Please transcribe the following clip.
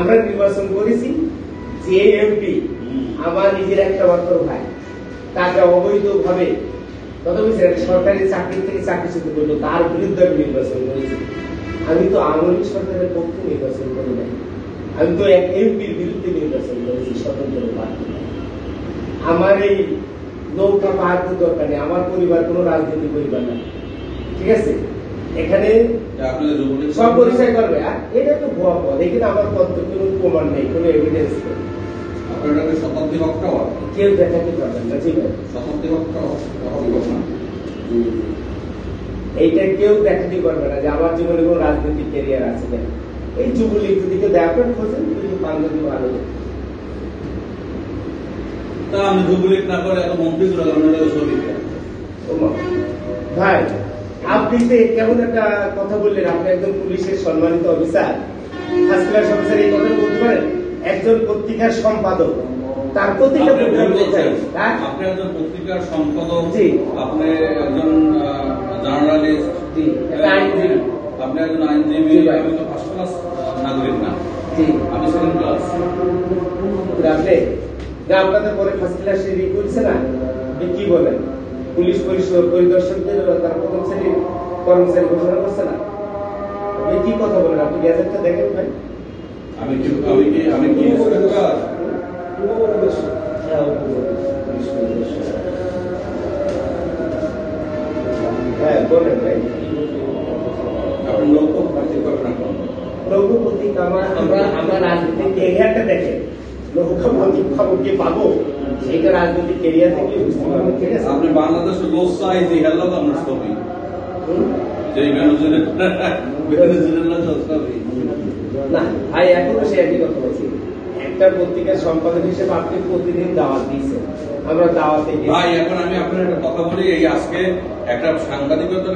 আমরা নির্বাচন করেছি যে এমপি আমার নিজের একটা মাত্র ভাই, তাকে অবৈধভাবে সরকারি চাকরি থেকে চাকরিচ্যুত করলো, তার বিরুদ্ধে আমি নির্বাচন করেছি। আমি তো আওয়ামী লীগ সরকারের পক্ষে নির্বাচন করি নাই, আমি তো এক এমপির বিরুদ্ধে নির্বাচন করেছি স্বতন্ত্র প্রার্থী। আমার এই নৌকা পাহাড় দরকার নেই, আমার পরিবার কোনো রাজনীতি পরিবার না, ঠিক আছে? এখানে সব পরিচয় করবে, আর এটা তো ভুয়া পদ, এখানে আমার পদ কোনো প্রমাণ নেই, কোনো এভিডেন্স নেই। কেউ দেখাতে পারবেন না, ঠিক আছে? এইটা কেউ দেখাতে পারবে না যে আমার জীবনে কোনো রাজনৈতিক ক্যারিয়ার আছে কিনা। এই যুবলীগ যদি কেউ দেখার খোঁজেন, পাঞ্জাবি ভালো। তা আমি যুবলীগ না করে এত মন্ত্রী ভাই, আপনি তো কেমন একটা কথা বললেন, আপনি একজন পুলিশের সম্মানিত অফিসার, ফার্স্ট ক্লাস অফিসার, এই কথা বলতে পারেন? একজন পত্রিকার সম্পাদক, তার প্রতি আপনি একজন পত্রিকার সম্পাদক, আপনি একজন জার্নালিস্ট, আপনি একজন আইনজীবী, আমি তো ফার্স্ট ক্লাস নাগরিক না, আমি সেকেন্ড ক্লাস। আপনাদের পরে ফার্স্ট ক্লাস করছে না, কি বলেন? পুলিশ পরিদর্শকদের তার প্রথম শ্রেণীর কর্মচারী ঘোষণা করছে না? আপনি কি কথা বলেন? আপনি গ্যাজেটটা দেখেন ভাই। আমি কি হ্যাঁ বলেন ভাই। আপনি নৌকো প্রার্থী করবেন? নৌকো প্রতীক আমরা রাজনীতির ক্যারিয়ারটা দেখেন, নৌকা প্রতীক কে পাবো সেইটা রাজনৈতিক ক্যারিয়ার থেকে বুঝতে পারবেন, ঠিক আছে? আপনি বাংলাদেশের লোক চাই যে হেলো আপনার ছবি, না ভাই, এখনো সে একই কথা বলছি। একটা পত্রিকার সম্পাদক হিসেবে আপনি প্রতিদিন দাওয়াত দিয়েছেন, আমরা দাওয়াতে ভাই। এখন আমি আপনার একটা কথা বলি, এই আজকে একটা সাংবাদিকতা